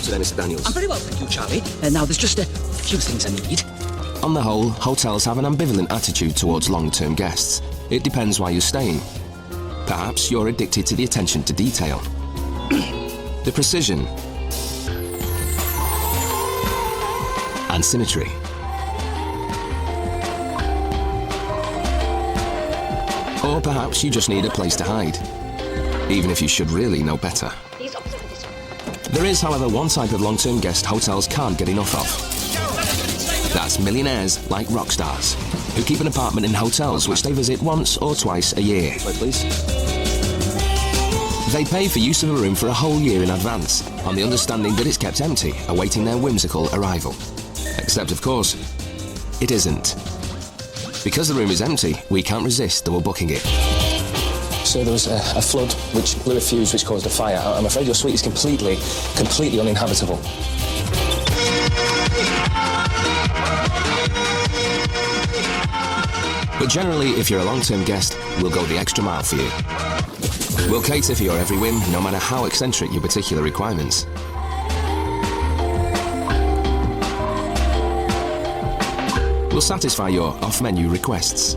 today, Mr. Daniels? I'm very well, thank you, Charlie. Now, there's just a few things I need. On the whole, hotels have an ambivalent attitude towards long-term guests. It depends why you're staying. Perhaps you're addicted to the attention to detail, the precision, and symmetry. Or perhaps you just need a place to hide, even if you should really know better. There is, however, one type of long-term guest hotels can't get enough of. That's millionaires like rock stars, who keep an apartment in hotels which they visit once or twice a year. Right, please. They pay for use of a room for a whole year in advance, on the understanding that it's kept empty, awaiting their whimsical arrival. Except, of course, it isn't. Because the room is empty, we can't resist double booking it. So there was a flood which blew a fuse which caused a fire. I'm afraid your suite is completely uninhabitable. But generally, if you're a long-term guest, we'll go the extra mile for you. We'll cater for your every whim, no matter how eccentric your particular requirements. We'll satisfy your off-menu requests.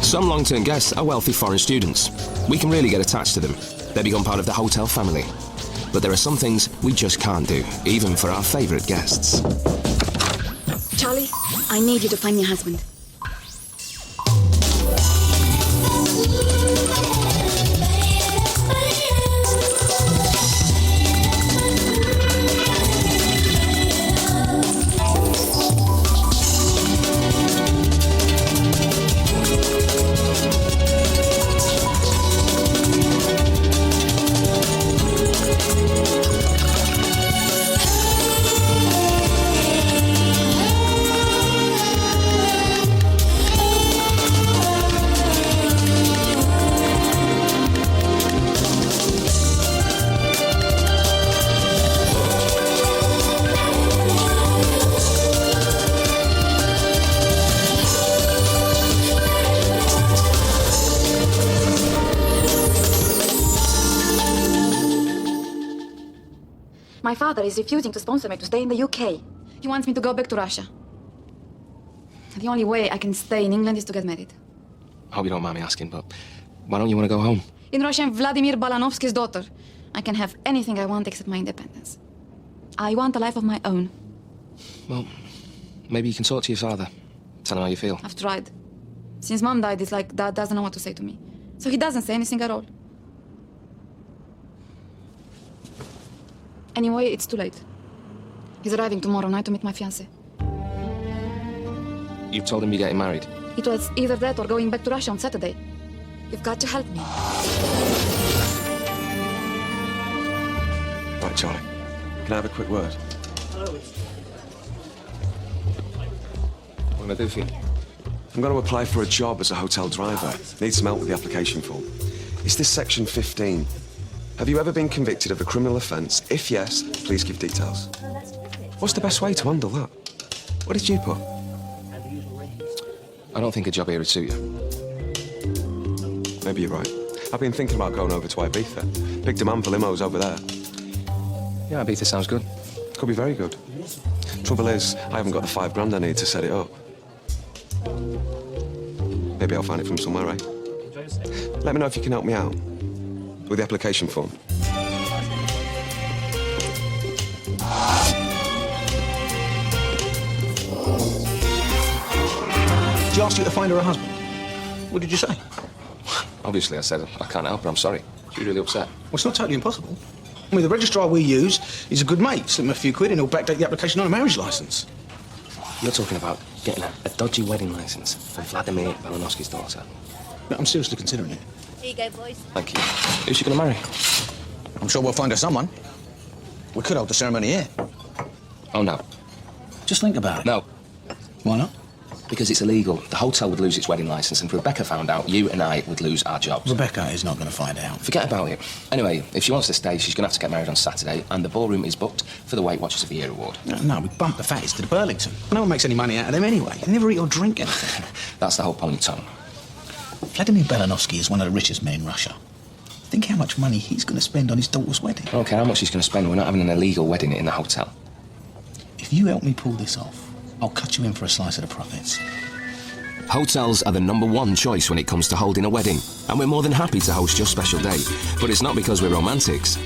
Some long-term guests are wealthy foreign students. We can really get attached to them. They become part of the hotel family. But there are some things we just can't do, even for our favourite guests. Charlie, I need you to find me a husband. My father is refusing to sponsor me to stay in the UK. He wants me to go back to Russia. The only way I can stay in England is to get married. I hope you don't mind me asking, but why don't you want to go home? In Russia, I'm Vladimir Balanovsky's daughter. I can have anything I want except my independence. I want a life of my own. Well, maybe you can talk to your father. Tell him how you feel. I've tried. Since Mom died, it's like Dad doesn't know what to say to me. So he doesn't say anything at all. Anyway, it's too late. He's arriving tomorrow night to meet my fiancé. You've told him you're getting married? It was either that or going back to Russia on Saturday. You've got to help me. Right, Charlie. Can I have a quick word? What can I do for you? I'm going to apply for a job as a hotel driver. Need some help with the application form. Is this section 15? Have you ever been convicted of a criminal offence? If yes, please give details. What's the best way to handle that? What did you put? I don't think a job here would suit you. Maybe you're right. I've been thinking about going over to Ibiza. Big demand for limos over there. Yeah, Ibiza sounds good. Could be very good. Trouble is, I haven't got the $5,000 I need to set it up. Maybe I'll find it from somewhere, right? Let me know if you can help me out with the application form. She asked you to find her a husband. What did you say? Obviously, I said I can't help her. I'm sorry. She's really upset. Well, it's not totally impossible. I mean, the registrar we use is a good mate. Slip him a few quid and he'll backdate the application on a marriage licence. You're talking about getting a dodgy wedding licence for Vladimir Balanovsky's daughter. No, I'm seriously considering it. Here you go, boys. Thank you. Who's she going to marry? I'm sure we'll find her someone. We could hold the ceremony here. Oh, no. Just think about it. No. Why not? Because it's illegal. The hotel would lose its wedding licence, and if Rebecca found out, you and I would lose our jobs. Rebecca is not going to find out. Forget about it. Anyway, if she wants to stay, she's going to have to get married on Saturday, and the ballroom is booked for the Weight Watchers of the Year award. No, we bumped the fatties to the Burlington. No one makes any money out of them anyway. They never eat or drink anything. That's the whole point, Tom. Vladimir Balanovsky is one of the richest men in Russia. Think how much money he's going to spend on his daughter's wedding. I don't care how much he's going to spend. We're not having an illegal wedding in the hotel. If you help me pull this off, I'll cut you in for a slice of the profits. Hotels are the #1 choice when it comes to holding a wedding, and we're more than happy to host your special day. But it's not because we're romantics.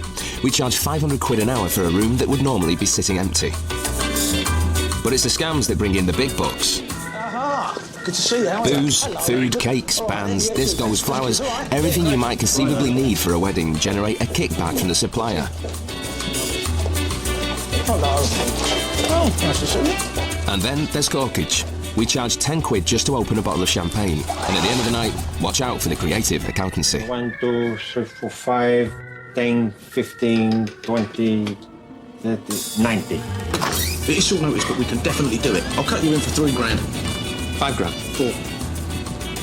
We charge 500 quid an hour for a room that would normally be sitting empty. But it's the scams that bring in the big bucks. Aha! Good to see you. How are you? Booze, food, cakes, bands, discos, flowers, everything you might conceivably need for a wedding generate a kickback from the supplier. Hello. Oh, nice to see you. And then there's corkage. We charge 10 quid just to open a bottle of champagne. And at the end of the night, watch out for the creative accountancy. 1, 2, 3, 4, 5, 10, 15, 20, 30, 90. It is short notice, but we can definitely do it. I'll cut you in for £3 grand. 5 grand. 4.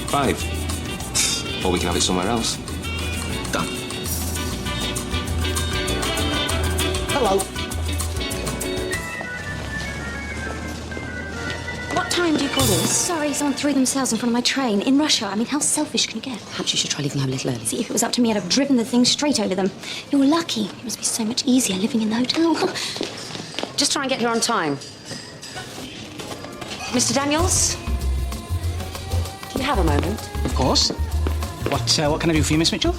5. Or we can have it somewhere else. Done. Hello. What time do you call this? Sorry, someone threw themselves in front of my train in Russia. I mean, how selfish can you get? Perhaps you should try leaving home a little early. See, if it was up to me, I'd have driven the thing straight over them. You're lucky. It must be so much easier living in the hotel. Just try and get here on time. Mr. Daniels? Do you have a moment? Of course. What can I do for you, Miss Mitchell?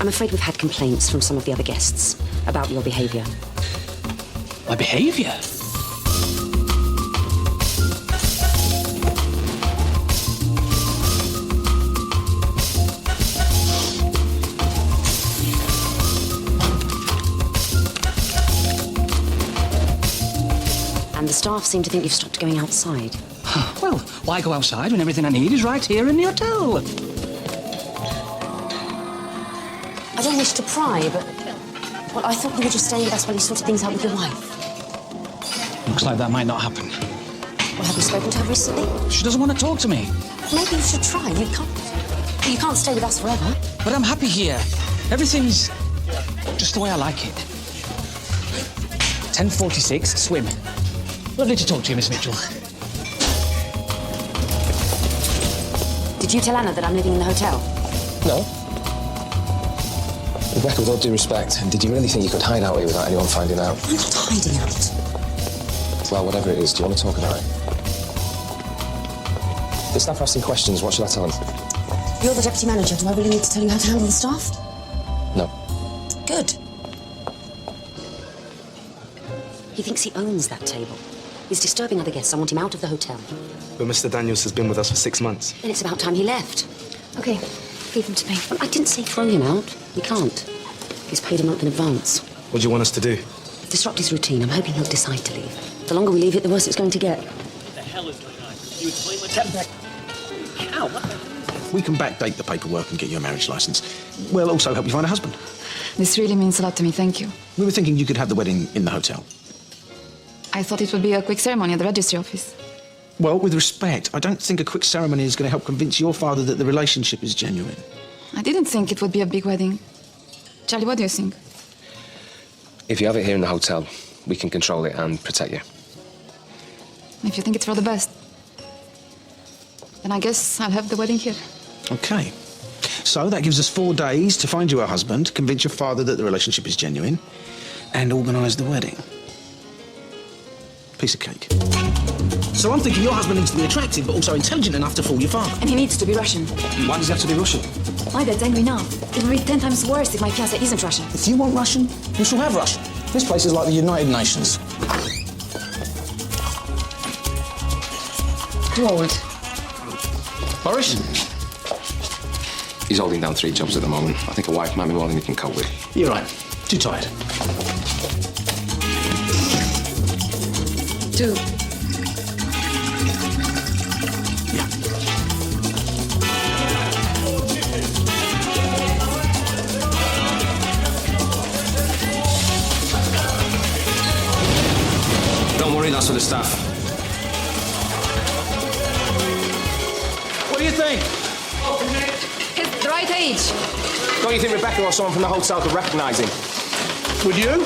I'm afraid we've had complaints from some of the other guests about your behaviour. My behaviour? And the staff seem to think you've stopped going outside. Well, why go outside when everything I need is right here in the hotel? I don't wish to pry, but... Well, I thought you were just staying with us while you sorted things out with your wife. Looks like that might not happen. Well, have you spoken to her recently? She doesn't want to talk to me. Maybe you should try. You can't stay with us forever. But I'm happy here. Everything's just the way I like it. 10:46, swim. Lovely to talk to you, Miss Mitchell. Did you tell Anna that I'm living in the hotel? No. Rebecca, with all due respect, did you really think you could hide out here without anyone finding out? I'm not hiding out. Well, whatever it is, do you want to talk about it? The staff are asking questions. What should I tell them? You're the deputy manager. Do I really need to tell you how to handle the staff? No. Good. He thinks he owns that table. He's disturbing other guests. I want him out of the hotel. But Mr. Daniels has been with us for 6 months. Then it's about time he left. Okay, leave him to me. Well, I didn't say throw him out. He can't. He's paid a month in advance. What do you want us to do? Disrupt his routine. I'm hoping he'll decide to leave. The longer we leave it, the worse it's going to get. What the hell is going on? You explain what's happening. Ow! We can backdate the paperwork and get you a marriage licence. We'll also help you find a husband. This really means a lot to me, thank you. We were thinking you could have the wedding in the hotel. I thought it would be a quick ceremony at the registry office. Well, with respect, I don't think a quick ceremony is going to help convince your father that the relationship is genuine. I didn't think it would be a big wedding. Charlie, what do you think? If you have it here in the hotel, we can control it and protect you. If you think it's for the best, then I guess I'll have the wedding here. OK. So that gives us 4 days to find you a husband, convince your father that the relationship is genuine, and organise the wedding. Piece of cake. So I'm thinking your husband needs to be attractive, but also intelligent enough to fool your father. And he needs to be Russian. Why does he have to be Russian? My dad's angry now. It will be 10 times worse if my fiancé isn't Russian. If you want Russian, you shall have Russian. This place is like the United Nations. Too old. Boris? He's holding down 3 jobs at the moment. I think a wife might be more than he can cope with. You're right. Too tired. 2. Yeah. Don't worry, that's for the staff. What do you think? He's the right age. Don't you think Rebecca or someone from the hotel could recognise him? Would you?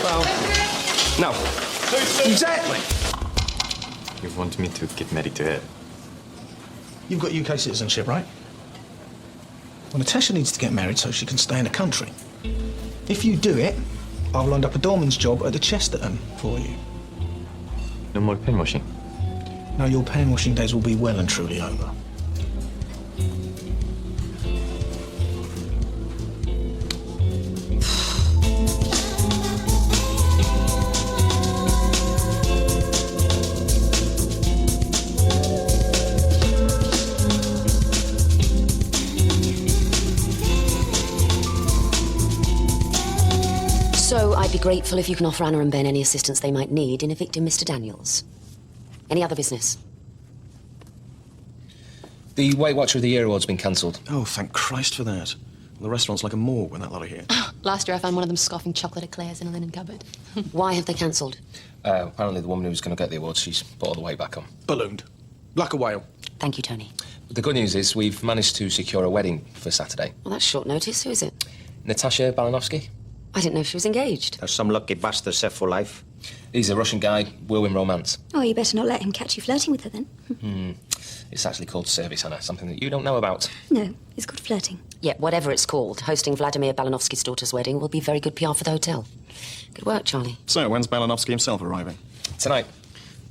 Well, no. Exactly. You want me to get married to her? You've got UK citizenship, right? Well, Natasha needs to get married so she can stay in the country. If you do it, I've lined up a doorman's job at the Chesterton for you. No more pen washing. No, your pen washing days will be well and truly over. So I'd be grateful if you can offer Anna and Ben any assistance they might need in evicting Mr. Daniels. Any other business? The Weight Watcher of the Year award's been cancelled. Oh, thank Christ for that. The restaurant's like a morgue when that lot are here. Last year I found one of them scoffing chocolate eclairs in a linen cupboard. Why have they cancelled? Apparently the woman who was going to get the award, she's put all the weight back on. Ballooned. Like a whale. Thank you, Tony. But the good news is we've managed to secure a wedding for Saturday. Well, that's short notice. Who is it? Natasha Balanovsky. I didn't know she was engaged. There's some lucky bastard set for life. He's a Russian guy, whirlwind romance. Oh, you better not let him catch you flirting with her then. It's actually called service, Anna, something that you don't know about. No, it's called flirting. Yeah, whatever it's called, hosting Vladimir Balanovsky's daughter's wedding will be very good PR for the hotel. Good work, Charlie. So, when's Balanovsky himself arriving? Tonight.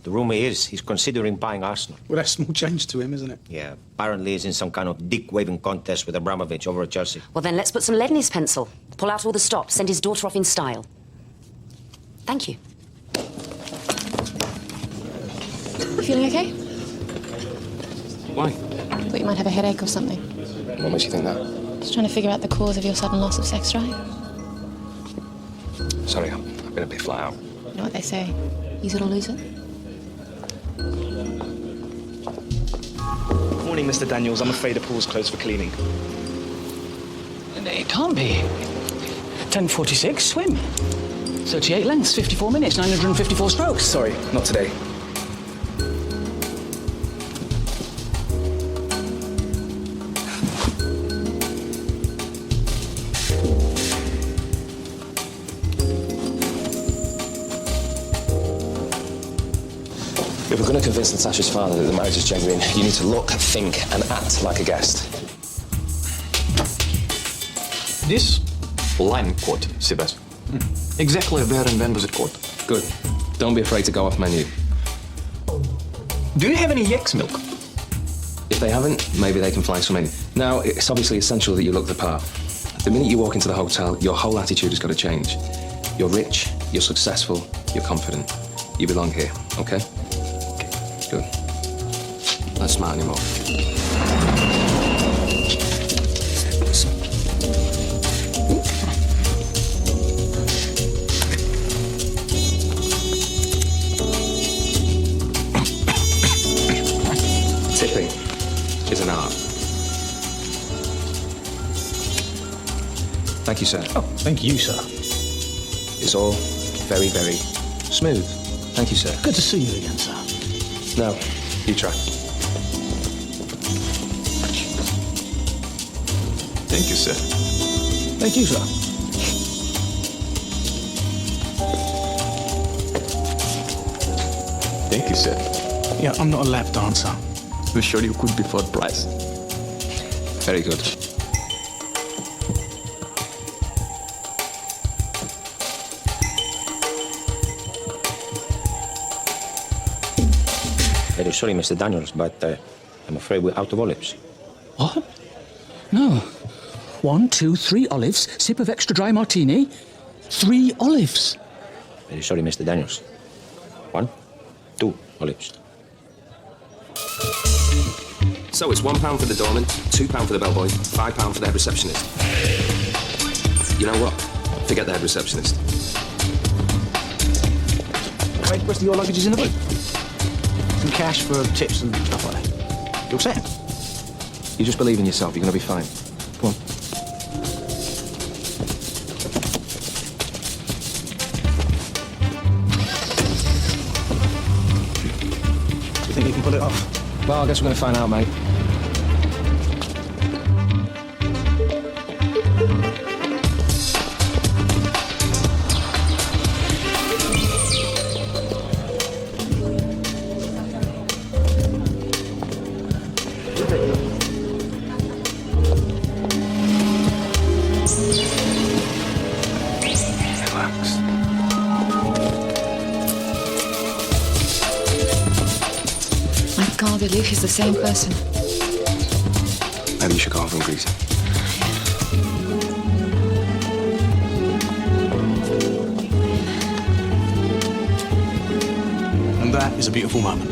The rumour is he's considering buying Arsenal. Well, that's small change to him, isn't it? Yeah, apparently he's in some kind of dick-waving contest with Abramovich over at Chelsea. Well, then let's put some lead in his pencil. Pull out all the stops, send his daughter off in style. Thank you. Feeling okay? Why? Thought you might have a headache or something. What makes you think that? Just trying to figure out the cause of your sudden loss of sex drive. Sorry, I've been a bit flat out. You know what they say? Use it or lose it. Morning, Mr. Daniels. I'm afraid the pool's closed for cleaning. It can't be. 10:46, swim. 38 lengths, 54 minutes, 954 strokes. Sorry, not today. If we're going to convince Natasha's father that the marriage is genuine, you need to look, think, and act like a guest. This line caught, Sebastian. Exactly where and when was it caught? Good. Don't be afraid to go off menu. Do you have any Yex milk? If they haven't, maybe they can fly some in. Now, it's obviously essential that you look the part. The minute you walk into the hotel, your whole attitude has got to change. You're rich, you're successful, you're confident. You belong here, okay? Good. Let's smarten him up. Tipping is an art. Thank you, sir. Oh, thank you, sir. It's all very, very smooth. Thank you, sir. Good to see you again, sir. Now, you try. Thank you, sir. Thank you, sir. Thank you, sir. Yeah, I'm not a lap dancer. I'm sure you could be for the price. Very good. Very sorry, Mr. Daniels, but I'm afraid we're out of olives. What? No. 1, 2, 3 olives, sip of extra dry martini, 3 olives. Very sorry, Mr. Daniels. 1, 2 olives. So it's £1 for the doorman, £2 for the bellboy, £5 for the head receptionist. You know what? Forget the head receptionist. Right, the rest of your luggage is in the boot. Some cash for tips and stuff like that. You're set. You just believe in yourself, you're going to be fine. Come on. Do you think you can pull it off? Well, I guess we're going to find out, mate. can't believe he's the same person. Maybe you should go over and greet him. And that is a beautiful moment.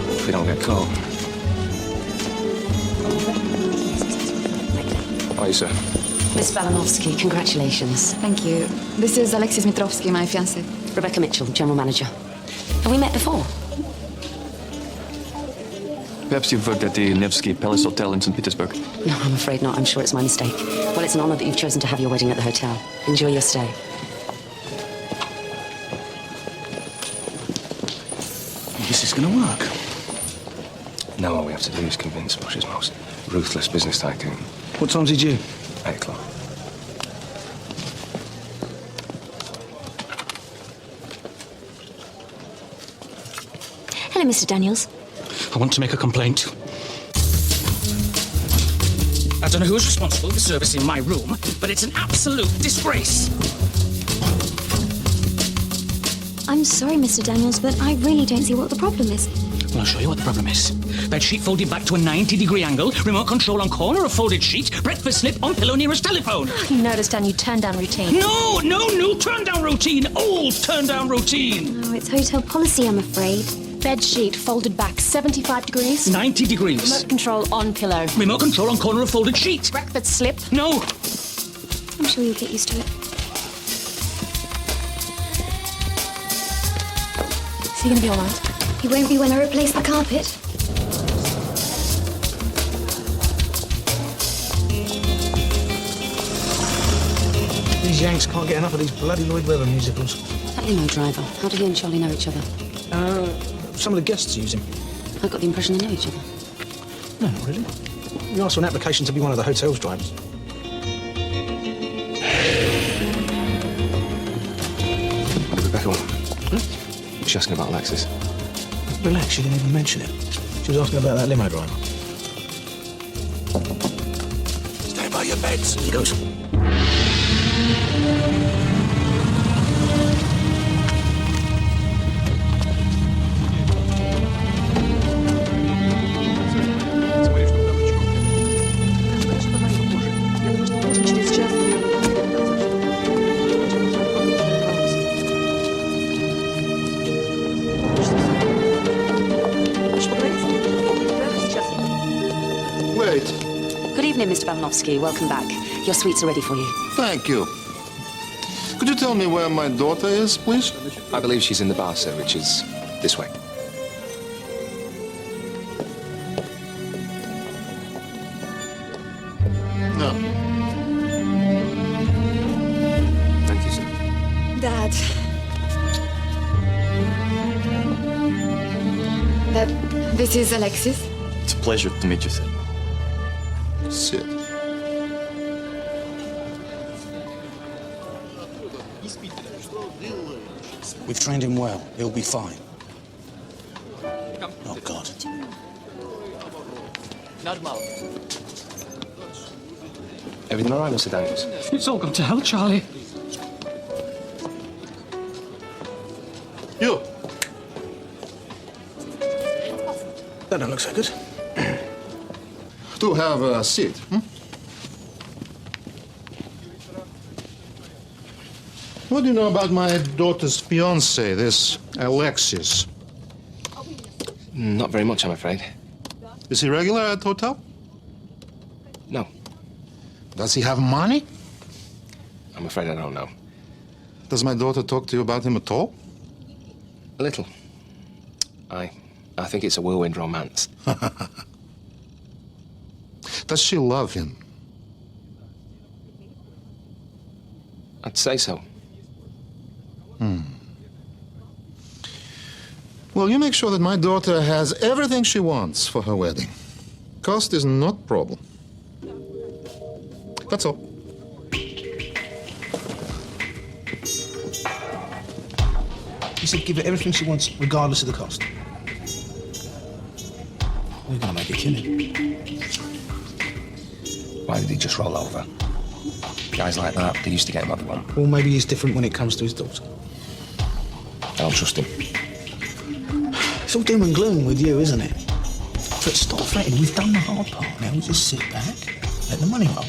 If we don't get caught. Hi, sir. Miss Balanovsky, congratulations. Thank you. This is Alexis Mitrovsky, my fiancé. Rebecca Mitchell, General Manager. Have we met before? Perhaps you've worked at the Nevsky Palace Hotel in St. Petersburg. No, I'm afraid not. I'm sure it's my mistake. Well, it's an honor that you've chosen to have your wedding at the hotel. Enjoy your stay. This is going to work. Now all we have to do is convince Russia's most ruthless business tycoon. What time's he due? 8 o'clock. Hello, Mr. Daniels. I want to make a complaint. I don't know who's responsible for servicing my room, but it's an absolute disgrace. I'm sorry, Mr. Daniels, but I really don't see what the problem is. Well, I'll show you what the problem is. Bed sheet folded back to a 90-degree angle, remote control on corner of folded sheet, breakfast slip on pillow nearest telephone. You noticed our new turn-down routine. No, new turn-down routine. Old turn-down routine. Oh, it's hotel policy, I'm afraid. Bed sheet folded back 75 degrees. 90 degrees. Remote control on pillow. Remote control on corner of folded sheet. Breakfast slip. No. I'm sure you'll get used to it. Is he going to be all right? He won't be when I replace the carpet. These Yanks can't get enough of these bloody Lloyd Webber musicals. That limo driver, how do he and Charlie know each other? Some of the guests use him. I got the impression they know each other. No, not really. We asked for an application to be one of the hotel's drivers. Rebecca, she's asking about Alexis. Relax, she didn't even mention it. She was asking about that limo driver. Stay by your beds. He goes. Good evening, Mr. Balanovsky. Welcome back. Your suites are ready for you. Thank you. Could you tell me where my daughter is, please? I believe she's in the bar, sir, which is this way. No. Thank you, sir. Dad. This is Alexis. It's a pleasure to meet you, sir. Sit. We've trained him well. He'll be fine. Oh, God. Everything all right, Mr. Daniels? It's all gone to hell, Charlie. You. That don't look so good. Do have a seat. What do you know about my daughter's fiancé, this Alexis? Not very much, I'm afraid. Is he regular at the hotel? No. Does he have money? I'm afraid I don't know. Does my daughter talk to you about him at all? A little. I think it's a whirlwind romance. Does she love him? I'd say so. Well, you make sure that my daughter has everything she wants for her wedding. Cost is not a problem. That's all. He said give her everything she wants, regardless of the cost. We're gonna make a killing. Why did he just roll over? Guys like that, they used to get what they want. Well, maybe he's different when it comes to his daughter. I don't trust him. It's all doom and gloom with you, isn't it? But stop fretting. We've done the hard part. Now we just sit back, let the money roll.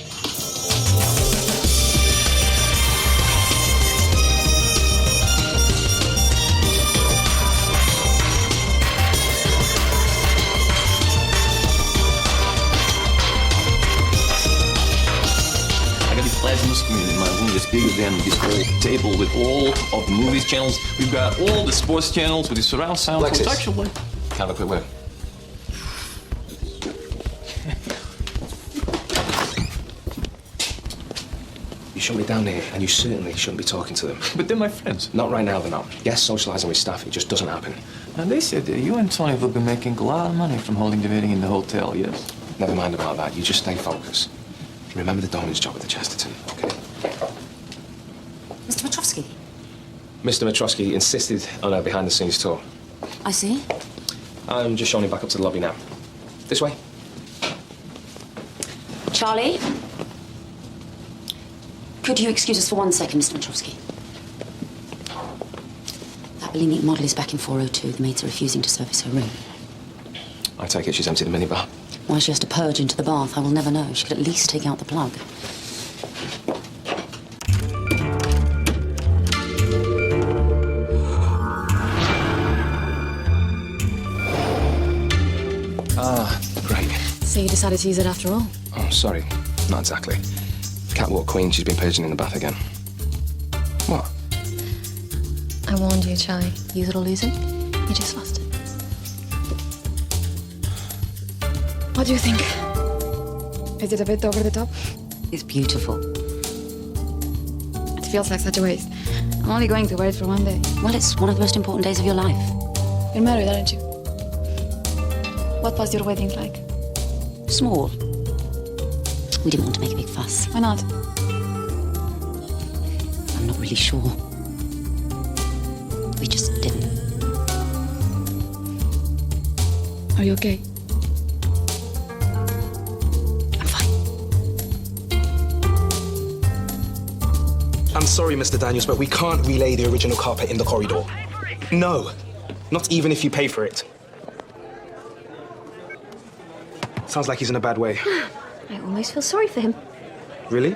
I got this plasma screen in my room that's bigger than this whole table with all of the movies channels. We've got all the sports channels with the surround sound. So Alexis, it's actually... have a quick word. You shouldn't be down here, and you certainly shouldn't be talking to them. But they're my friends. Not right now, they're not. Yes, socialising with staff, it just doesn't happen. And they said that you and Tony will be making a lot of money from holding the wedding in the hotel, yes? Never mind about that. You just stay focused. Remember the Dolan's job at the Chesterton, okay? Mr. Petrovsky? Mr. Mitrosky insisted on a behind-the-scenes tour. I see. I'm just showing him back up to the lobby now. This way. Charlie? Could you excuse us for 1 second, Mr. Petrovsky? That bulimic model is back in 402. The maids are refusing to service her room. I take it she's emptied the minibar. Why she has to purge into the bath, I will never know. She could at least take out the plug. Ah, great. So you decided to use it after all? Oh, sorry. Not exactly. Catwalk queen, she's been purging in the bath again. What? I warned you, Charlie. Use it or lose it. You just lost it. What do you think? Is it a bit over the top? It's beautiful. It feels like such a waste. I'm only going to wear it for 1 day. Well, it's one of the most important days of your life. You're married, aren't you? What was your wedding like? Small. We didn't want to make a big fuss. Why not? I'm not really sure. We just didn't. Are you okay? I'm fine. I'm sorry, Mr. Daniels, but we can't relay the original carpet in the corridor. No, not even if you pay for it. Sounds like he's in a bad way. I almost feel sorry for him. Really?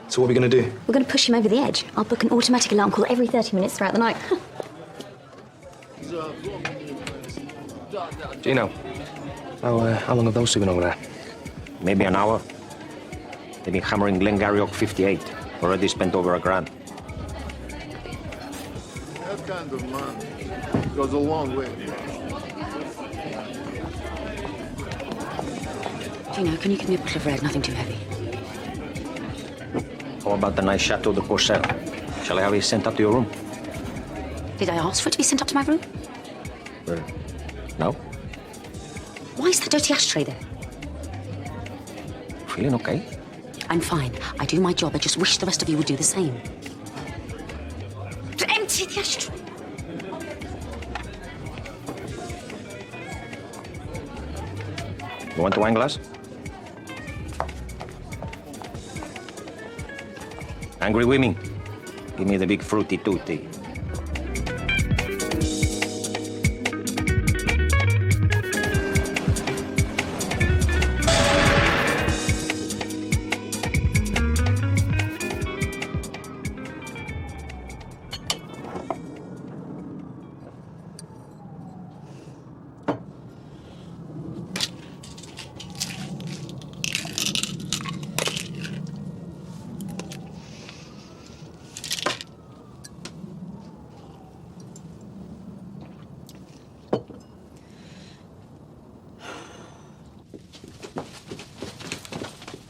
So what are we gonna do? We're going to push him over the edge. I'll book an automatic alarm call every 30 minutes throughout the night. Gino, how long have those two been over there? Maybe an hour. They've been hammering Glengarry Oak 58. Already spent over $1,000. That kind of money goes a long way. Gino, can you give me a bottle of red? Nothing too heavy. How about the nice Chateau de Courcelles? Shall I have it sent up to your room? Did I ask for it to be sent up to my room? No? Why is that dirty ashtray there? Feeling okay? I'm fine. I do my job. I just wish the rest of you would do the same. To empty the ashtray. You want a wine glass? Angry women, give me the big fruity tooty.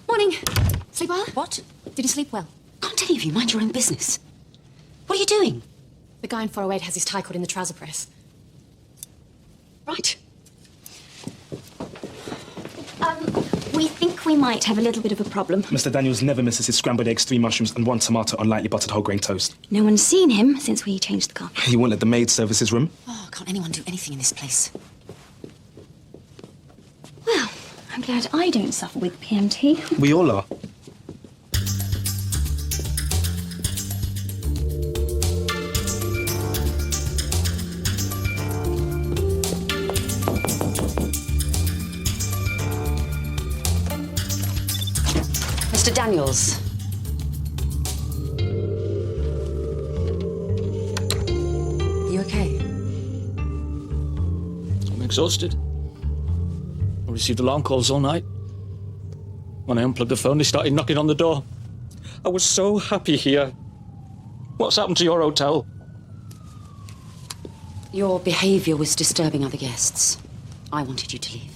Morning. Sleep well? What? Did you sleep well? Can't any of you mind your own business? What are you doing? The guy in 408 has his tie caught in the trouser press. Right. We think we might have a little bit of a problem. Mr. Daniels never misses his scrambled eggs, 3 mushrooms, and 1 tomato on lightly buttered whole grain toast. No one's seen him since we changed the carpet. He won't let the maid service his room. Oh, can't anyone do anything in this place? Well, I'm glad I don't suffer with PMT. We all are. Mr. Daniels. You okay? I'm exhausted. I received alarm calls all night. When I unplugged the phone, they started knocking on the door. I was so happy here. What's happened to your hotel? Your behaviour was disturbing other guests. I wanted you to leave.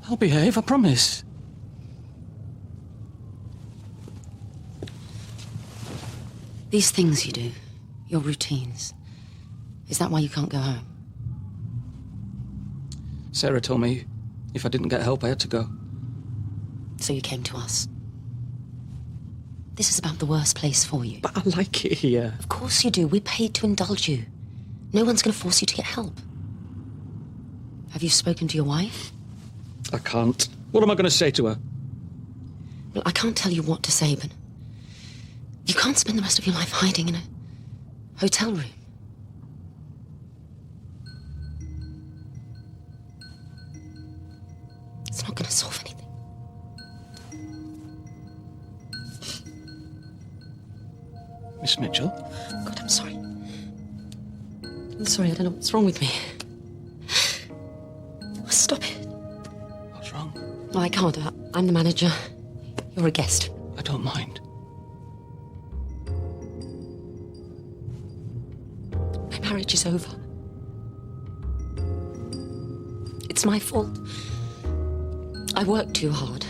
I'll behave, I promise. These things you do, your routines, is that why you can't go home? Sarah told me if I didn't get help, I had to go. So you came to us. This is about the worst place for you. But I like it here. Of course you do. We're paid to indulge you. No one's going to force you to get help. Have you spoken to your wife? I can't. What am I going to say to her? Well, I can't tell you what to say, but you can't spend the rest of your life hiding in a hotel room. It's not going to solve anything. Miss Mitchell? God, I'm sorry. I'm sorry, I don't know what's wrong with me. Stop it. What's wrong? No, I can't. I'm the manager. You're a guest. I don't mind. My marriage is over. It's my fault. I worked too hard.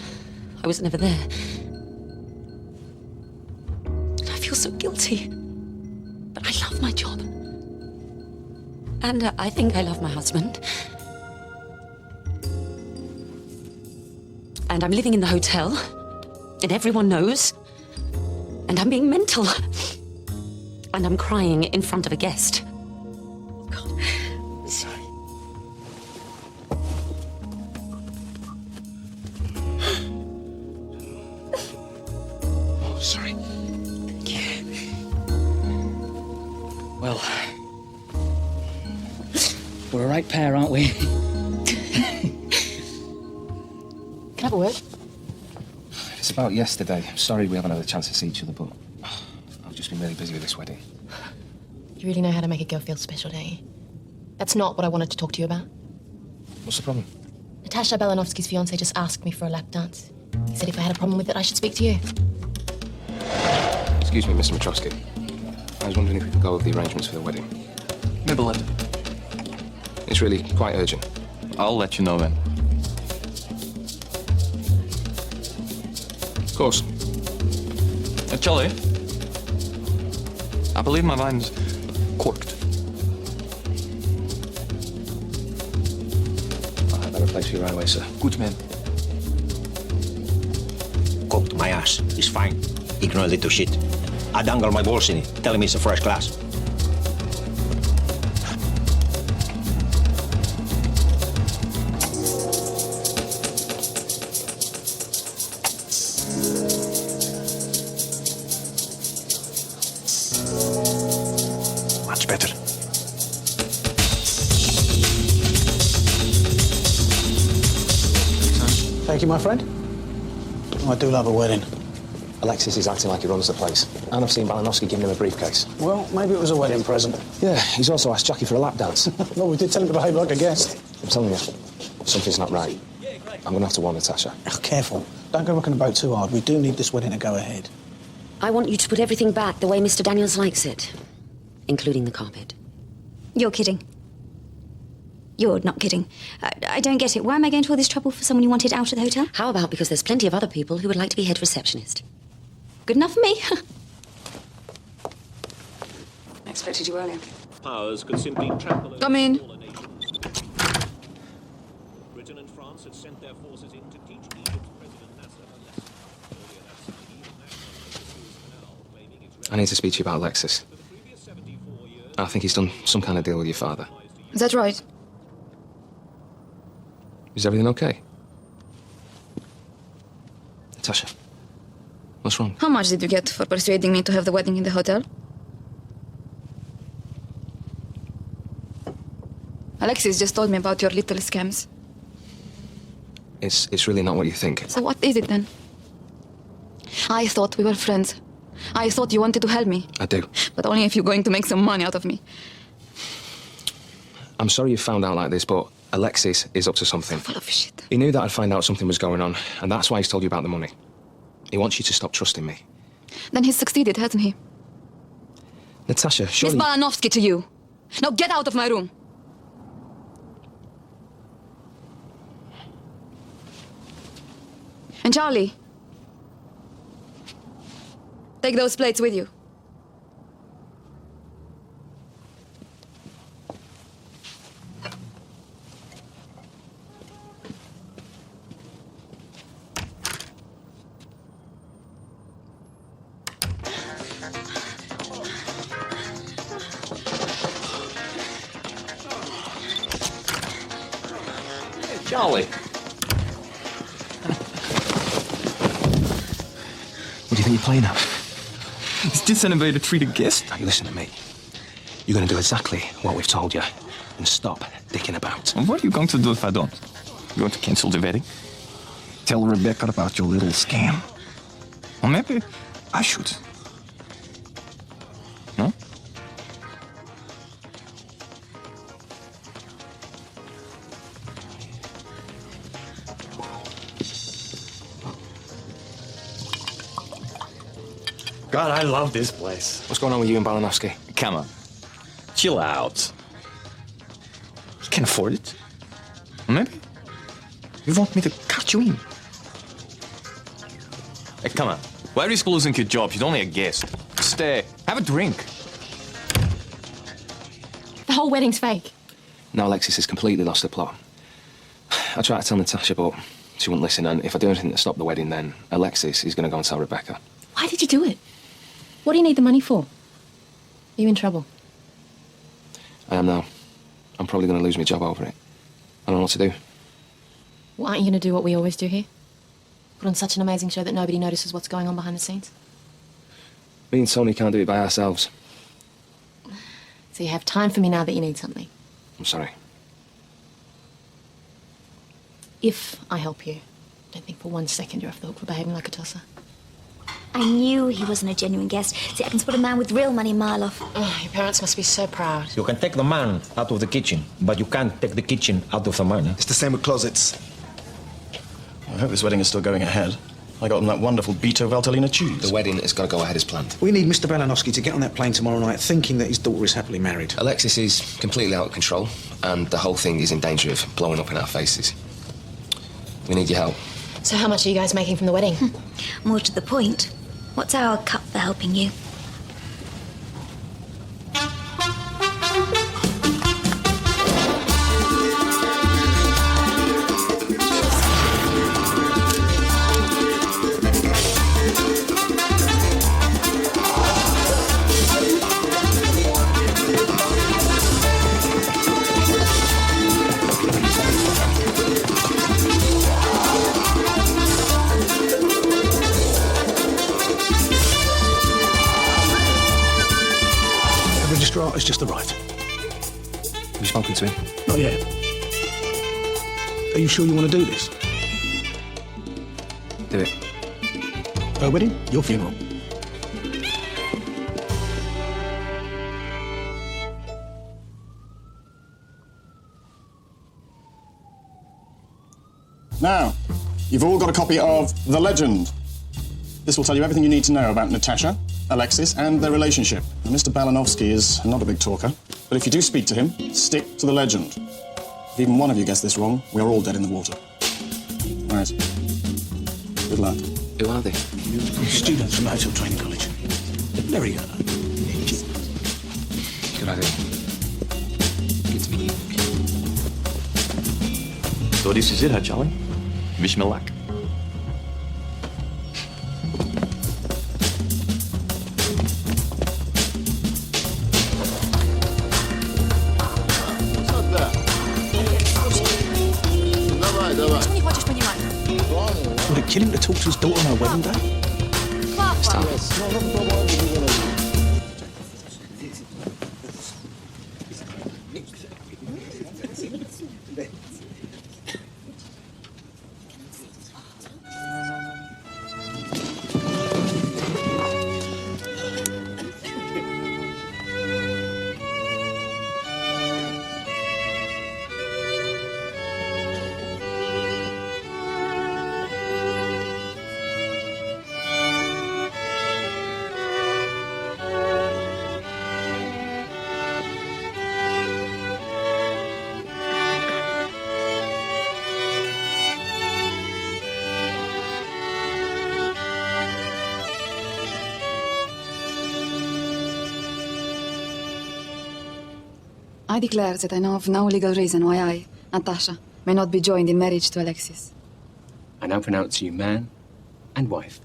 I was never there. And I feel so guilty. But I love my job. And I think I love my husband. And I'm living in the hotel. And everyone knows. And I'm being mental. And I'm crying in front of a guest. God, I'm sorry. Oh, sorry. Thank you. Well, we're a right pair, aren't we? Can I have a word? It's about yesterday. I'm sorry we haven't had a chance to see each other, but I've just been really busy with this wedding. You really know how to make a girl feel special, don't you? That's not what I wanted to talk to you about. What's the problem? Natasha Belanovsky's fiancé just asked me for a lap dance. He said if I had a problem with it, I should speak to you. Excuse me, Mr. Mitrovsky. I was wondering if we could go over the arrangements for the wedding. Maybe later. It's really quite urgent. I'll let you know then. Of course. Charlie, I believe my wine's corked. I'll have that replaced for you right away, sir. Good man. Cooked my ass. It's fine. Ignorant little shit. I dangle my balls in it, telling me it's a first class. Much better. Thank you, my friend. I do love a wedding. Alexis is acting like he runs the place. And I've seen Balanovsky giving him a briefcase. Well, maybe it was a wedding present. Yeah, he's also asked Jackie for a lap dance. Well, we did tell him to behave like a guest. I'm telling you, something's not right. I'm going to have to warn Natasha. Oh, careful. Don't go rocking the boat too hard. We do need this wedding to go ahead. I want you to put everything back the way Mr. Daniels likes it, including the carpet. You're kidding. You're not kidding. I don't get it. Why am I going to all this trouble for someone you wanted out of the hotel? How about because there's plenty of other people who would like to be head receptionist? Good enough for me. I expected you earlier. Powers could simply trample over Come in. smaller nations. Britain and France had sent their forces in to teach Egypt's President Nasser a lesson. Earlier that summer, even National claiming its I need to speak to you about Alexis. I think he's done some kind of deal with your father. Is that right? Is everything okay? Natasha, what's wrong? How much did you get for persuading me to have the wedding in the hotel? Alexis just told me about your little scams. It's really not what you think. So what is it then? I thought we were friends. I thought you wanted to help me. I do. But only if you're going to make some money out of me. I'm sorry you found out like this, but Alexis is up to something. Full of shit. He knew that I'd find out something was going on, and that's why he's told you about the money. He wants you to stop trusting me. Then he's succeeded, hasn't he? Natasha, surely... Miss Balanovsky to you. Now get out of my room. And Charlie, take those plates with you. Charlie. What do you think you're playing at? Is this an way to treat a guest? Now, you listen to me. You're going to do exactly what we've told you and stop dicking about. And what are you going to do if I don't? You're going to cancel the wedding? Tell Rebecca about your little scam? Or maybe I should. No? God, I love this place. What's going on with you and Balanovsky? Come on. Chill out. You can afford it. Or maybe you want me to cut you in? Hey, come on. Why risk losing your job? You're only a guest. Stay. Have a drink. The whole wedding's fake. Now Alexis has completely lost the plot. I tried to tell Natasha, but she wouldn't listen, and if I do anything to stop the wedding, then Alexis is going to go and tell Rebecca. Why did you do it? What do you need the money for? Are you in trouble? I am now. I'm probably going to lose my job over it. I don't know what to do. Well, aren't you going to do what we always do here? Put on such an amazing show that nobody notices what's going on behind the scenes? Me and Tony can't do it by ourselves. So you have time for me now that you need something. I'm sorry. If I help you, don't think for 1 second you're off the hook for behaving like a tosser. I knew he wasn't a genuine guest. See, I can spot a man with real money a mile off. Oh, your parents must be so proud. You can take the man out of the kitchen, but you can't take the kitchen out of the man. It's the same with closets. I hope this wedding is still going ahead. I got them that wonderful Beto Valtellina cheese. The wedding has got to go ahead as planned. We need Mr. Balanovsky to get on that plane tomorrow night thinking that his daughter is happily married. Alexis is completely out of control, and the whole thing is in danger of blowing up in our faces. We need your help. So how much are you guys making from the wedding? More to the point, what's our cut for helping you? Has just arrived. Have you spoken to him? Not yet. Are you sure you want to do this? Do it. Her wedding, your funeral. Now, you've all got a copy of The Legend. This will tell you everything you need to know about Natasha, Alexis, and their relationship. Now, Mr. Balanovsky is not a big talker, but if you do speak to him, stick to the legend. If even one of you gets this wrong, we are all dead in the water. Right. Good luck. Who are they? Students from the Hotel Training College. Very good. Good idea. Good to meet you. So this is it, huh, Charlie? Wish me luck. Would it kill him to talk to his daughter on her wedding day? I declare that I know of no legal reason why I, Natasha, may not be joined in marriage to Alexis. I now pronounce you man and wife.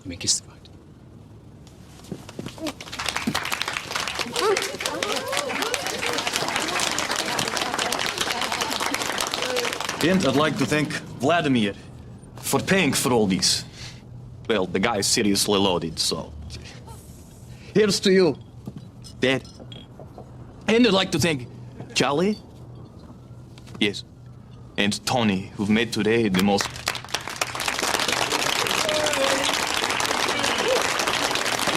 You may kiss the bride. And I'd like to thank Vladimir for paying for all these. Well, the guy is seriously loaded, so... Here's to you, Dad. And I'd like to thank Charlie. Yes. And Tony, who've made today the most...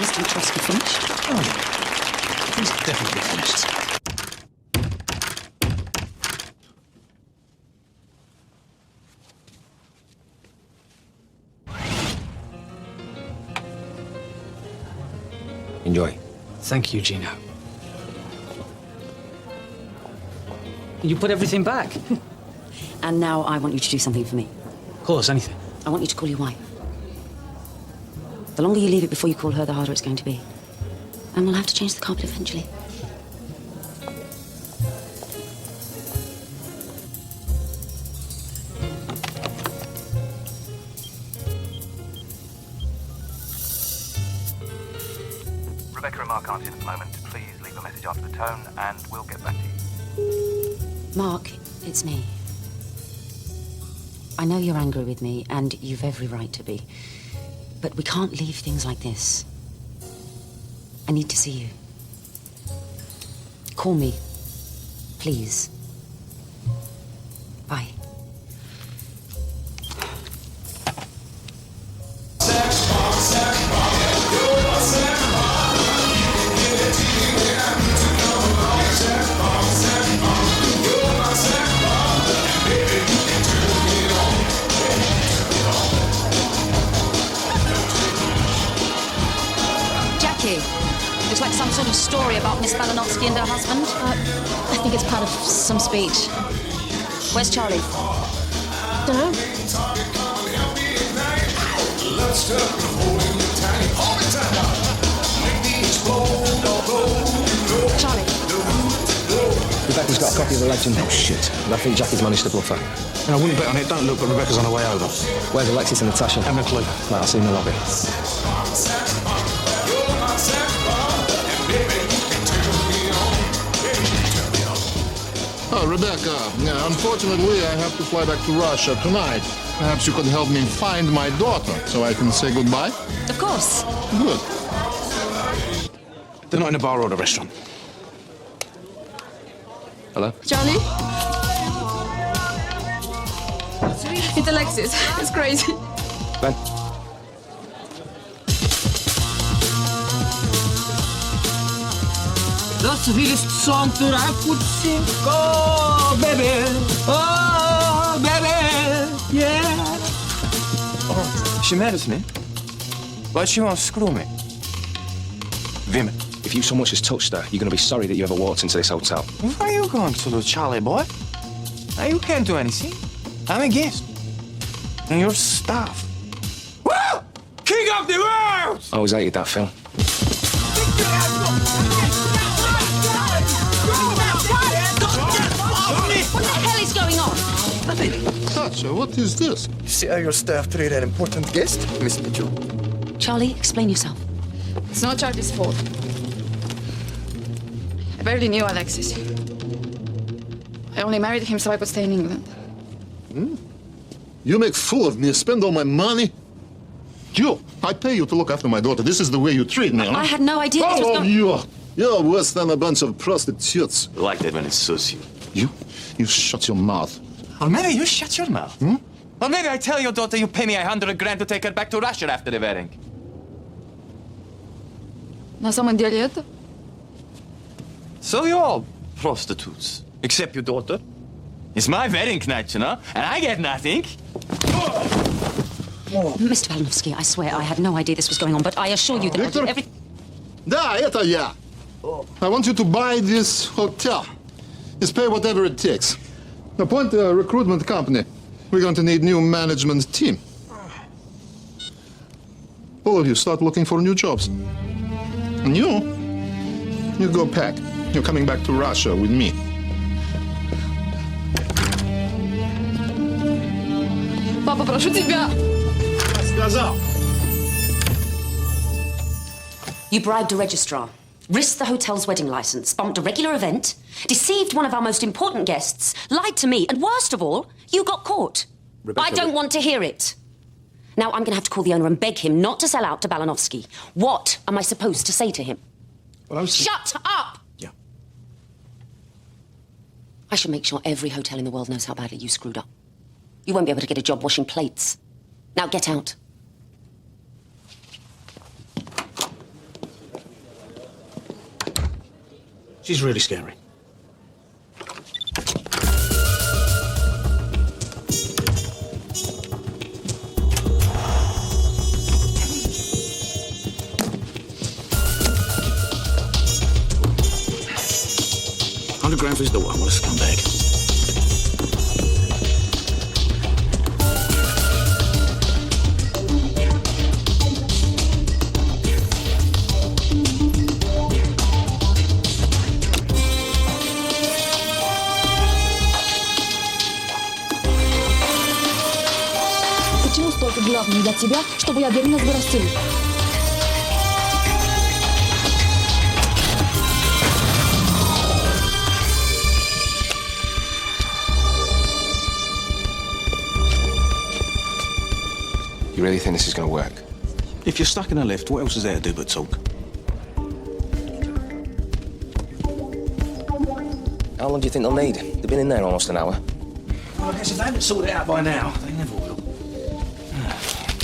Is the trusty finished? Oh, yeah. He's definitely finished. Enjoy. Thank you, Gino. You put everything back. And now I want you to do something for me. Of course, anything. I want you to call your wife. The longer you leave it before you call her, the harder it's going to be. And we'll have to change the carpet eventually. Rebecca and Mark aren't in at the moment. Please leave a message after the tone and we'll get back to you. Mark, it's me. I know you're angry with me, and you've every right to be. But we can't leave things like this. I need to see you. Call me, please. Bye. Looks like some sort of story about Miss Balanovsky and her husband. I think it's part of some speech. Where's Charlie? Dunno. Charlie. Rebecca's got a copy of The Legend. Oh, shit. And I think Jackie's managed to bluff her. And I wouldn't bet on it. Don't look, but Rebecca's on her way over. Where's Alexis and Natasha? Haven't a clue. Right, I'll see you in the lobby. Oh, Rebecca, unfortunately, I have to fly back to Russia tonight. Perhaps you could help me find my daughter so I can say goodbye? Of course. Good. They're not in a bar or a restaurant. Hello? Charlie? It's Alexis. It's crazy. Ben? The sweetest song that I could sing. Oh, baby. Oh, baby. Yeah. Oh, she marries me. But she won't screw me. Women. If you so much as touched her, you're going to be sorry that you ever walked into this hotel. What are you going to do, Charlie boy? Now, you can't do anything. I'm a guest. And your staff. Woo! King of the world! I always hated that film. What the hell is going on? Tasha, what is this? You see how your staff treat an important guest, Miss Mitchell? Charlie, explain yourself. It's not Charlie's fault. I barely knew Alexis. I only married him so I could stay in England. You make fool of me, spend all my money. You, I pay you to look after my daughter. This is the way you treat me, huh? I had no idea this was going... You're worse than a bunch of prostitutes. I like that when it suits you. You shut your mouth. Or maybe you shut your mouth. Or maybe I tell your daughter you pay me 100 grand to take her back to Russia after the wedding. На самом деле это? So you're all prostitutes. Except your daughter. It's my wedding night, you know? And I get nothing. Mr. Balanovsky, I swear I had no idea this was going on, but I assure you that I'll do Victor? everything... Да, это я. I want you to buy this hotel. Just pay whatever it takes. Appoint a recruitment company. We're going to need new management team. All of you start looking for new jobs. And you go pack. You're coming back to Russia with me. Папа, прошу тебя. Сказал. You bribed a registrar, risked the hotel's wedding license, bumped a regular event, deceived one of our most important guests, lied to me, and worst of all, you got caught. Rebecca, I don't want to hear it. Now I'm going to have to call the owner and beg him not to sell out to Balanovsky. What am I supposed to say to him? Well, Shut up! Yeah. I should make sure every hotel in the world knows how badly you screwed up. You won't be able to get a job washing plates. Now get out. She's really scary. $100 for his door. What a scumbag. Почему столько главное для тебя, чтобы я верно нас вырастили? You really think this is going to work? If you're stuck in a lift, what else is there to do but talk? How long do you think they'll need? They've been in there almost an hour. Well, I guess if they haven't sorted it out by now, they never will.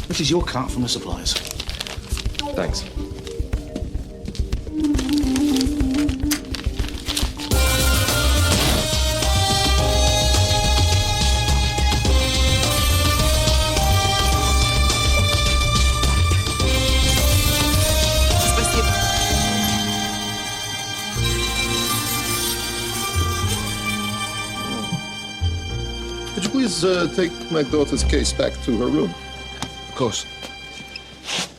This is your cut from the suppliers. Thanks. Could you please take my daughter's case back to her room? Of course.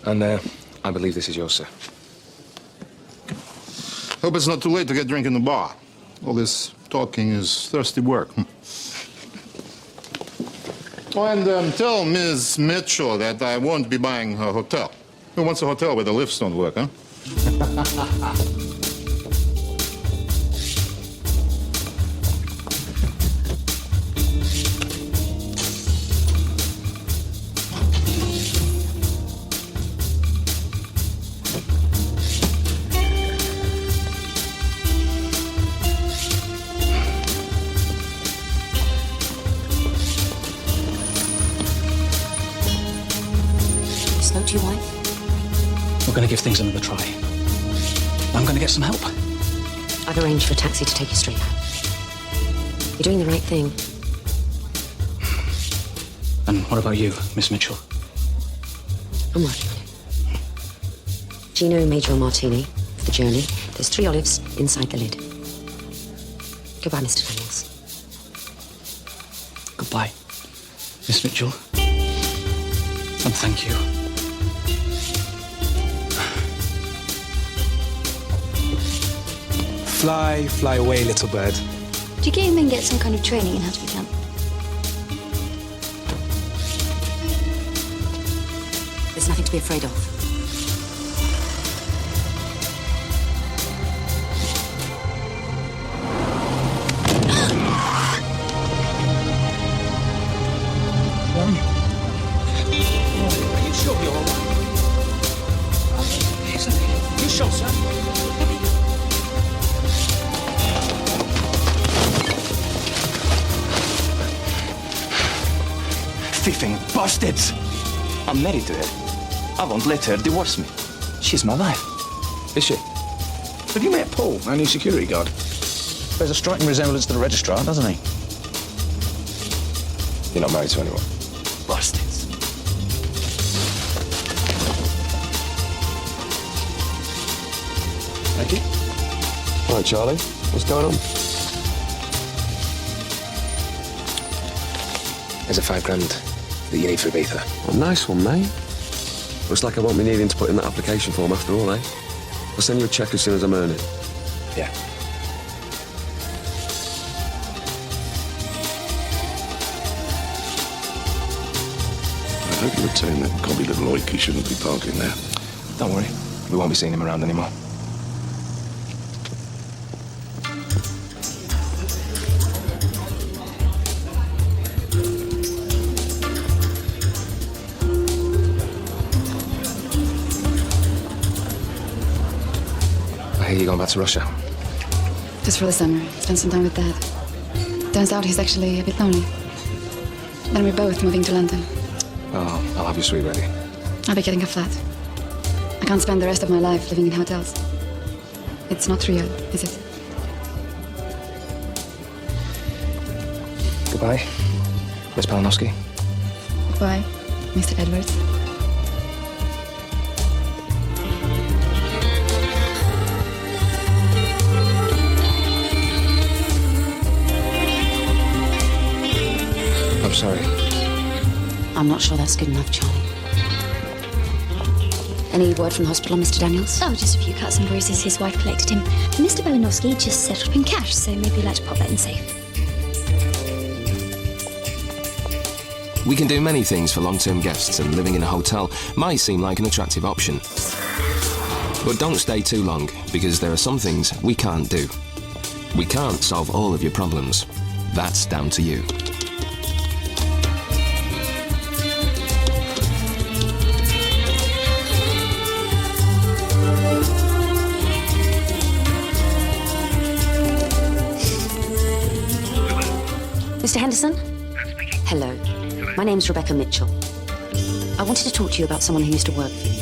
And I believe this is yours, sir. Hope it's not too late to get drunk in the bar. All this talking is thirsty work. Oh, and tell Ms. Mitchell that I won't be buying her hotel. Who wants a hotel where the lifts don't work, huh? Spoke to your wife? We're going to give things another try. I'm going to get some help. I've arranged for a taxi to take you straight home. You're doing the right thing. And what about you, Miss Mitchell? I'm working on it. Gino made you a martini for the journey. There's 3 olives inside the lid. Goodbye, Mr. Daniels. Goodbye, Miss Mitchell. And thank you. Fly, fly away, little bird. Do you get him and get some kind of training in how to be camp? There's nothing to be afraid of. Are you sure you're all right? You sure, sir? Thieving bastards! I'm married to her. I won't let her divorce me. She's my wife. Is she? Have you met Paul, our new security guard? There's a striking resemblance to the registrar, doesn't he? You're not married to anyone. Bastards. Thank you. All right, Charlie. What's going on? There's a $5,000 that you need for Ibiza. Well, nice one, mate. Looks like I won't be needing to put in that application form after all, eh? I'll send you a cheque as soon as I'm earning. Yeah. hope you return that cobby little oik. He shouldn't be parking there. Don't worry. We won't be seeing him around anymore. I hear you're going back to Russia. Just for the summer. Spend some time with Dad. Turns out he's actually a bit lonely. Then we're both moving to London. Oh, I'll have your suite ready. I'll be getting a flat. I can't spend the rest of my life living in hotels. It's not real, is it? Goodbye, Miss Balanowski. Goodbye, Mr. Edwards. I'm sorry. I'm not sure that's good enough, Charlie. Any word from the hospital, Mr. Daniels? Oh, just a few cuts and bruises. His wife collected him. Mr. Balanowski just settled up in cash, so maybe you'd like to pop that in safe. We can do many things for long-term guests, and living in a hotel might seem like an attractive option. But don't stay too long, because there are some things we can't do. We can't solve all of your problems. That's down to you. Mr. Henderson? Hello. My name's Rebecca Mitchell. I wanted to talk to you about someone who used to work for you.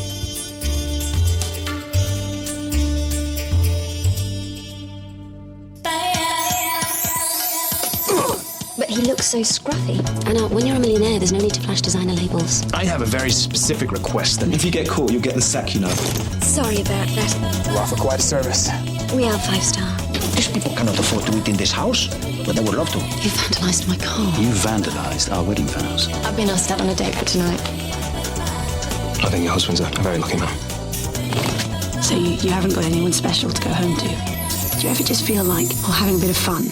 But he looks so scruffy. Anna, when you're a millionaire, there's no need to flash designer labels. I have a very specific request, and if you get caught, you'll get the sack, you know. Sorry about that. You offer quite a service. We are 5-star. These people cannot afford to eat in this house, but they would love to. You vandalised my car. You vandalised our wedding vows. I've been asked out on a date for tonight. I think your husband's a very lucky man. So you haven't got anyone special to go home to? Do you ever just feel like, having a bit of fun?